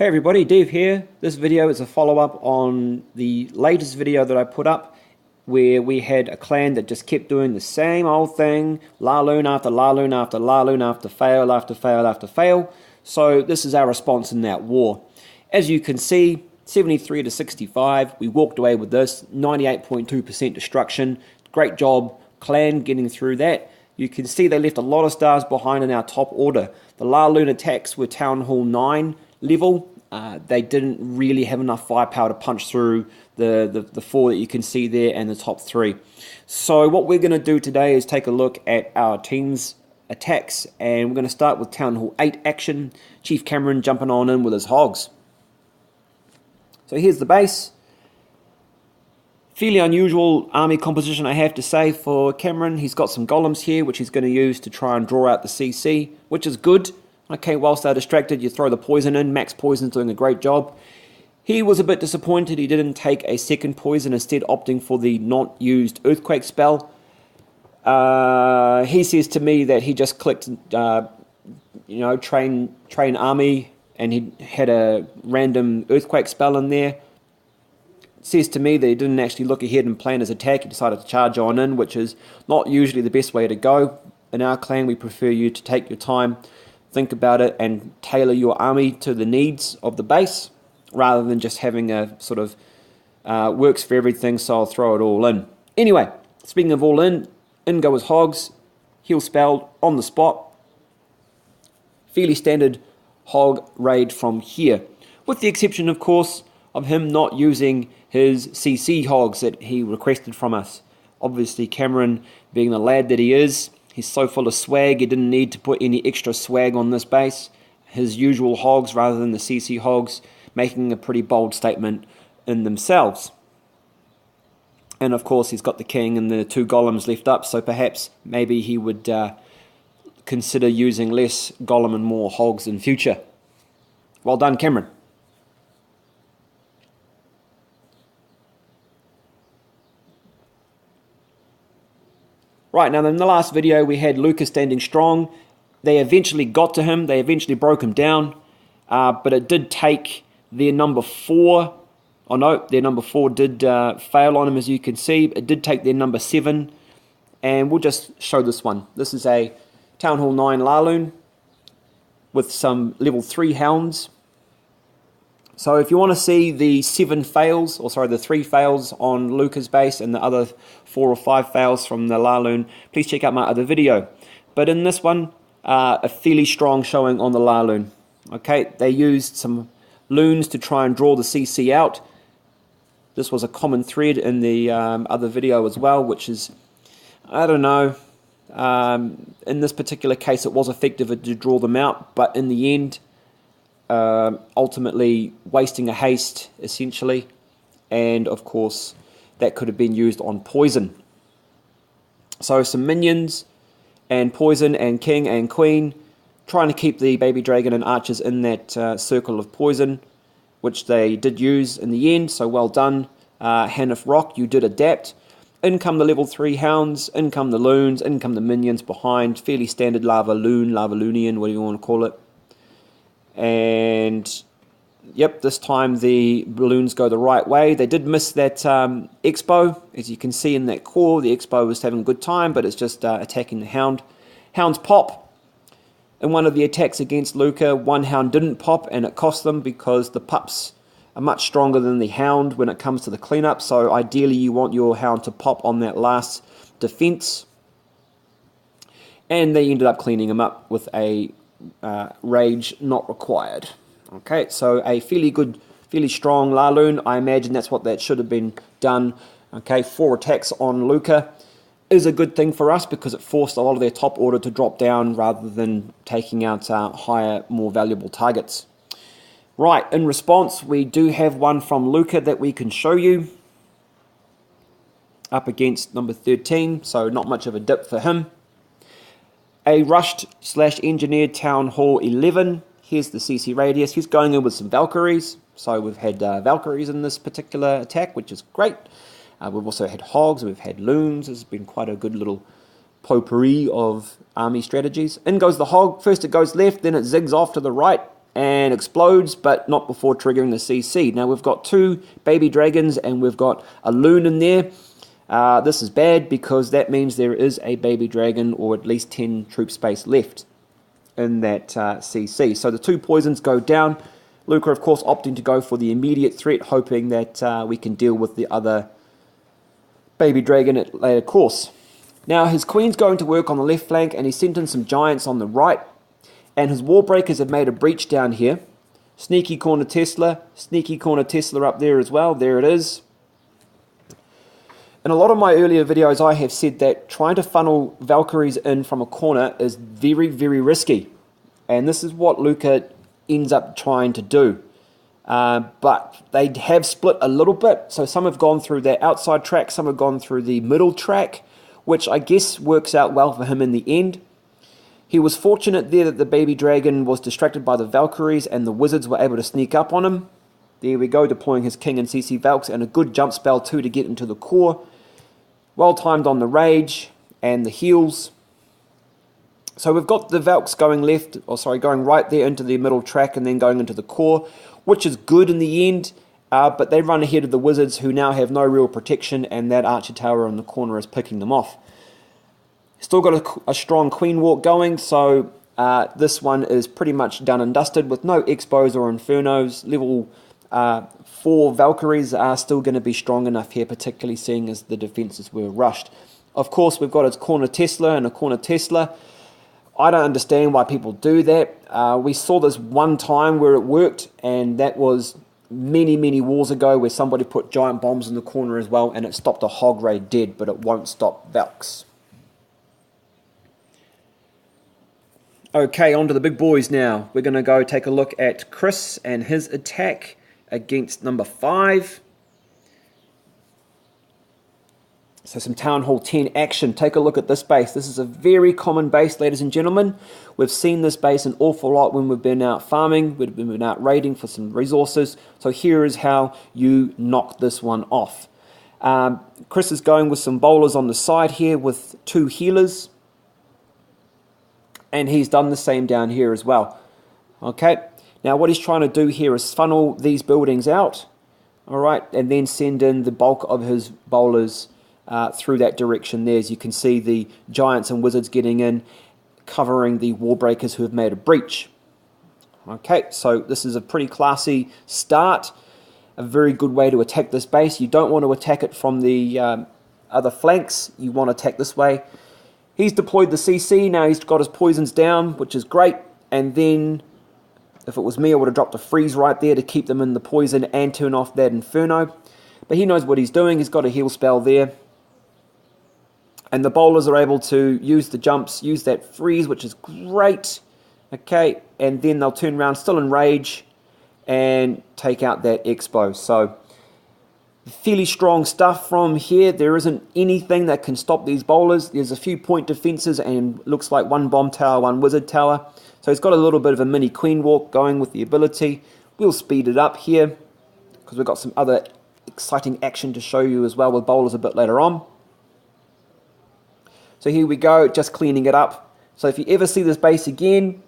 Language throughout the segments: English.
Hey everybody, Dev here. This video is a follow-up on the latest video that I put up where we had a clan that just kept doing the same old thing, Laloon after Laloon after Laloon after fail after fail after fail. So this is our response in that war. As you can see, 73 to 65, we walked away with this, 98.2% destruction. Great job, clan, getting through that. You can see they left a lot of stars behind in our top order. The Laloon attacks were Town Hall 9 level. They didn't really have enough firepower to punch through the four that you can see there and the top three. So what we're going to do today is take a look at our team's attacks, and we're going to start with Town Hall 8 action. Chief Cameron jumping on in with his Hogs. So here's the base. Fairly unusual army composition, I have to say, for Cameron. He's got some golems here, which he's going to use to try and draw out the CC, which is good. Okay, whilst they're distracted, you throw the poison in. Max Poison's doing a great job. He was a bit disappointed he didn't take a second poison, instead opting for the not used earthquake spell. He says to me that he just clicked, train army, and he had a random earthquake spell in there. Says to me that he didn't actually look ahead and plan his attack. He decided to charge on in, which is not usually the best way to go. In our clan, we prefer you to take your time, think about it, and tailor your army to the needs of the base, rather than just having a sort of works for everything, so I'll throw it all in. Anyway, speaking of all in go his Hogs, heal spell on the spot. Fairly standard Hog raid from here, with the exception, of course, of him not using his CC Hogs that he requested from us. Obviously, Cameron, being the lad that he is, he's so full of swag, he didn't need to put any extra swag on this base. His usual Hogs rather than the CC Hogs, making a pretty bold statement in themselves. And of course, he's got the king and the two golems left up, so perhaps maybe he would consider using less golem and more Hogs in future. Well done, Cameron. Right, now in the last video we had Luca standing strong. They eventually got to him, they eventually broke him down, but it did take their number 4, oh no, their number 4 did fail on him, as you can see. It did take their number 7, and we'll just show this one. This is a Town Hall 9 Laloon with some level 3 hounds. So if you want to see the 7 fails, or sorry, the 3 fails on Luca's base and the other 4 or 5 fails from the Laloon, please check out my other video. But in this one, a fairly strong showing on the Laloon. Okay, they used some loons to try and draw the CC out. This was a common thread in the other video as well, which is, I don't know, in this particular case it was effective to draw them out, but in the end, ultimately wasting a haste essentially, and of course that could have been used on poison. So some minions and poison and king and queen, trying to keep the baby dragon and archers in that circle of poison, which they did use in the end, so well done. Hanif Rock, you did adapt. In come the level 3 hounds, in come the loons, in come the minions behind. Fairly standard Lavaloonian, whatever you want to call it. And yep, this time the balloons go the right way. They did miss that expo, as you can see in that core. The expo was having a good time, but it's just attacking the hound. Hounds pop. In one of the attacks against Luca, one hound didn't pop, and it cost them because the pups are much stronger than the hound when it comes to the cleanup. So ideally you want your hound to pop on that last defense, and they ended up cleaning him up with a rage not required. Okay, so a fairly strong Laloon. I imagine that's what that should have been done. Okay, 4 attacks on Luca is a good thing for us because it forced a lot of their top order to drop down rather than taking out higher, more valuable targets. Right, in response, we do have one from Luca that we can show you. Up against number 13, so not much of a dip for him. A rushed / engineered Town Hall 11. Here's the CC radius. He's going in with some Valkyries. So we've had Valkyries in this particular attack, which is great. We've also had Hogs, we've had Loons. It's been quite a good little potpourri of army strategies. In goes the Hog. First it goes left, then it zigs off to the right. and explodes, but not before triggering the CC. Now we've got 2 baby dragons and we've got a loon in there. This is bad because that means there is a baby dragon or at least 10 troop space left in that CC. So the 2 poisons go down. Luca, of course, opting to go for the immediate threat, hoping that we can deal with the other baby dragon at later course. Now his queen's going to work on the left flank and he sent in some giants on the right. And his wall breakers have made a breach down here. Sneaky corner Tesla up there as well. There it is. In a lot of my earlier videos, I have said that trying to funnel Valkyries in from a corner is very, very risky. And this is what Luca ends up trying to do. But they have split a little bit. So some have gone through that outside track, some have gone through the middle track, which I guess works out well for him in the end. He was fortunate there that the baby dragon was distracted by the Valkyries and the wizards were able to sneak up on him. There we go, deploying his king and CC Valks and a good jump spell too to get into the core. Well timed on the rage and the heals. So we've got the Valks going going right there into the middle track and then going into the core, which is good in the end, but they run ahead of the wizards who now have no real protection and that archer tower in the corner is picking them off. Still got a strong queen walk going, so this one is pretty much done and dusted with no expos or infernos. Level 4 Valkyries are still going to be strong enough here, particularly seeing as the defenses were rushed. Of course, we've got its corner Tesla and a corner Tesla. I don't understand why people do that. We saw this one time where it worked, and that was many, many wars ago where somebody put giant bombs in the corner as well, and it stopped a hog raid dead, but it won't stop Valks. Okay, on to the big boys now. We're going to go take a look at Chrys and his attack against number 5. So some Town Hall 10 action. Take a look at this base. This is a very common base, ladies and gentlemen. We've seen this base an awful lot when we've been out farming, we've been out raiding for some resources. So here is how you knock this one off. Chrys is going with some bowlers on the side here with 2 healers. And he's done the same down here as well. Okay, now what he's trying to do here is funnel these buildings out, all right, and then send in the bulk of his bowlers through that direction there. As you can see, the giants and wizards getting in, covering the wall breakers who have made a breach. Okay, so this is a pretty classy start, a very good way to attack this base. You don't want to attack it from the other flanks, you want to attack this way. He's deployed the CC, now he's got his poisons down, which is great, and then if it was me I would have dropped a freeze right there to keep them in the poison and turn off that inferno. But he knows what he's doing, he's got a heal spell there. And the bowlers are able to use the jumps, use that freeze, which is great. Okay, and then they'll turn around still in rage and take out that expo. So fairly strong stuff from here. There isn't anything that can stop these bowlers. There's a few point defenses and looks like 1 bomb tower, 1 wizard tower. So he's got a little bit of a mini queen walk going with the ability. We'll speed it up here because we've got some other exciting action to show you as well with bowlers a bit later on. So here we go, just cleaning it up. So if you ever see this base again,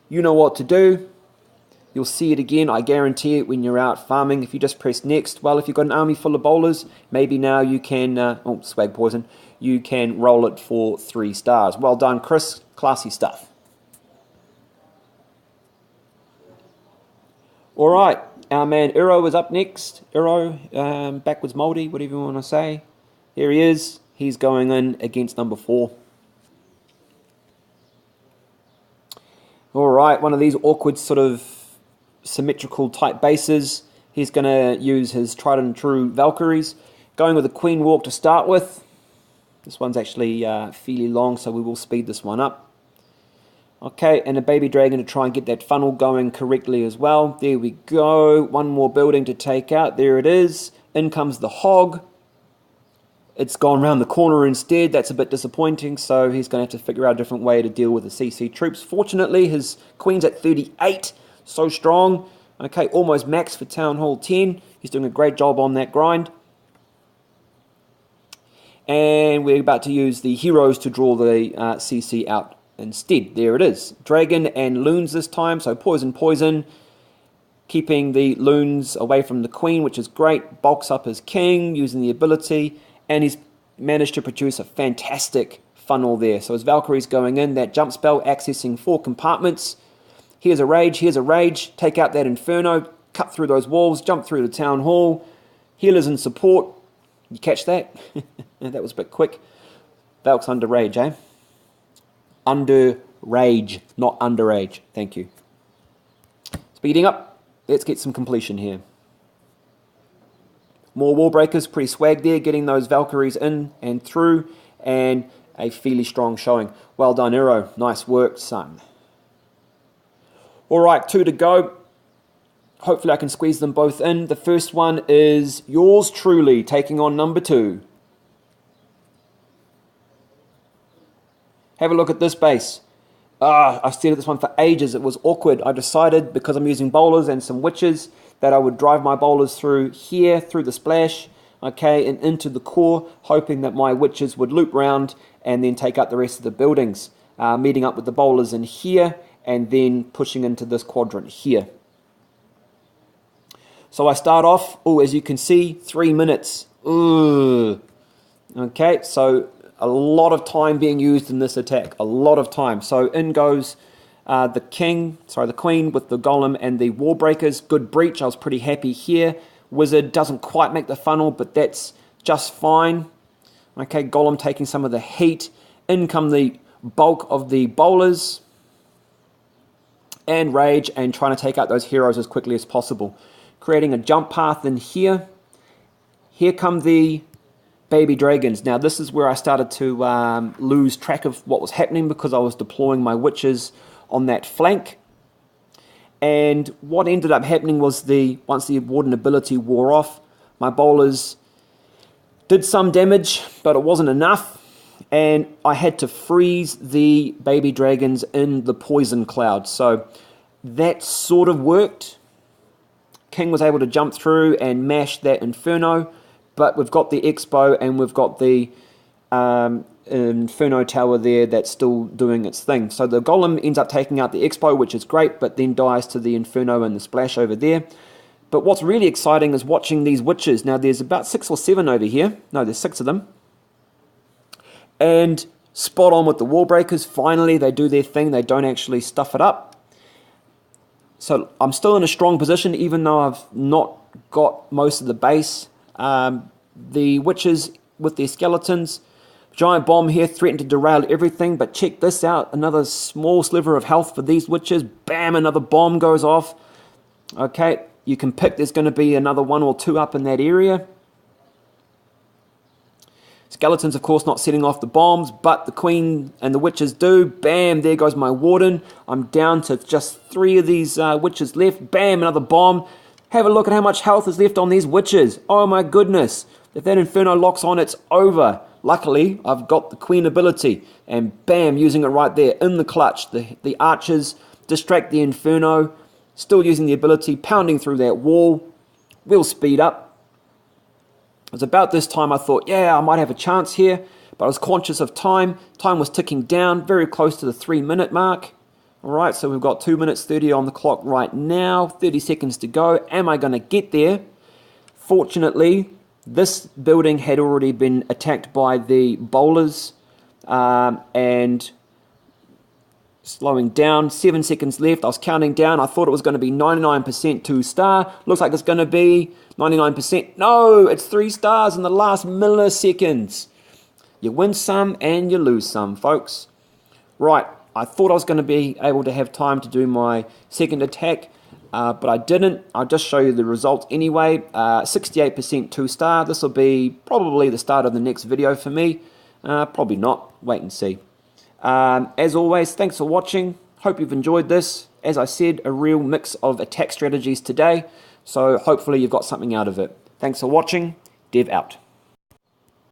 you know what to do. You'll see it again, I guarantee it, when you're out farming. If you just press next, well, if you've got an army full of bowlers, maybe now you can, oh, swag poison, you can roll it for 3 stars. Well done, Chrys, classy stuff. All right, our man Uro is up next. Uro, backwards moldy, whatever you want to say. Here he is. He's going in against number 4. All right, one of these awkward sort of symmetrical type bases. He's going to use his tried and true Valkyries. Going with a queen walk to start with. This one's actually fairly long, so we will speed this one up. Okay, and a baby dragon to try and get that funnel going correctly as well. There we go. One more building to take out. There it is. In comes the hog. It's gone around the corner instead. That's a bit disappointing, so he's going to have to figure out a different way to deal with the CC troops. Fortunately, his queen's at 38. So strong. Okay, almost max for Town Hall 10. He's doing a great job on that grind. And we're about to use the heroes to draw the CC out instead. There it is. Dragon and loons this time, so poison, poison. Keeping the loons away from the queen, which is great. Bulks up his king, using the ability, and he's managed to produce a fantastic funnel there. So his Valkyrie's going in, that jump spell, accessing 4 compartments. Here's a rage, take out that Inferno, cut through those walls, jump through the town hall. Healers and support. You catch that? That was a bit quick. Valks under rage, eh? Under rage, not underage. Thank you. Speeding up. Let's get some completion here. More wall breakers, pretty swag there, getting those Valkyries in and through, and a fairly strong showing. Well done, Eero. Nice work, son. All right, 2 to go. Hopefully I can squeeze them both in. The first one is yours truly, taking on number 2. Have a look at this base. I've stared at this one for ages. It was awkward. I decided, because I'm using bowlers and some witches, that I would drive my bowlers through here, through the splash, okay, and into the core, hoping that my witches would loop round and then take out the rest of the buildings, meeting up with the bowlers in here, and then pushing into this quadrant here. So I start off, as you can see, 3 minutes. Okay, so a lot of time being used in this attack, a lot of time. So in goes the queen with the golem and the wall breakers. Good breach, I was pretty happy here. Wizard doesn't quite make the funnel, but that's just fine. Okay, golem taking some of the heat. In come the bulk of the bowlers and rage, and trying to take out those heroes as quickly as possible. Creating a jump path in here. Here come the baby dragons. Now this is where I started to lose track of what was happening, because I was deploying my witches on that flank. And what ended up happening was, once the warden ability wore off, my bowlers did some damage, but it wasn't enough, and I had to freeze the baby dragons in the poison cloud. So that sort of worked. King was able to jump through and mash that Inferno, but we've got the Expo and we've got the Inferno Tower there that's still doing its thing. So the Golem ends up taking out the Expo, which is great, but then dies to the Inferno and the Splash over there. But what's really exciting is watching these witches. Now there's about 6 or 7 over here. No, there's 6 of them. And spot on with the wall breakers. Finally, they do their thing. They don't actually stuff it up. So I'm still in a strong position, even though I've not got most of the base. The witches with their skeletons. Giant bomb here, threatened to derail everything, but check this out. Another small sliver of health for these witches. Bam, another bomb goes off. Okay, you can pick, there's going to be another 1 or 2 up in that area. Skeletons, of course, not setting off the bombs, but the queen and the witches do. Bam, there goes my warden. I'm down to just 3 of these witches left. Bam, another bomb. Have a look at how much health is left on these witches. Oh my goodness. If that Inferno locks on, it's over. Luckily, I've got the queen ability. And bam, using it right there in the clutch. The archers distract the Inferno. Still using the ability, pounding through that wall. We'll speed up. It was about this time I thought, yeah, I might have a chance here. But I was conscious of time. Time was ticking down, very close to the 3-minute mark. Alright, so we've got 2 minutes 30 on the clock right now. 30 seconds to go. Am I going to get there? Fortunately, this building had already been attacked by the bowlers. And slowing down, 7 seconds left. I was counting down. I thought it was going to be 99% 2-star. Looks like it's going to be 99%. No, it's 3 stars in the last milliseconds. You win some and you lose some, folks. Right, I thought I was going to be able to have time to do my second attack, but I didn't. I'll just show you the results anyway. 68% 2-star. This will be probably the start of the next video for me. Probably not. Wait and see. As always, thanks for watching. Hope you've enjoyed this. As I said, a real mix of attack strategies today. So hopefully you've got something out of it. Thanks for watching. Dev out.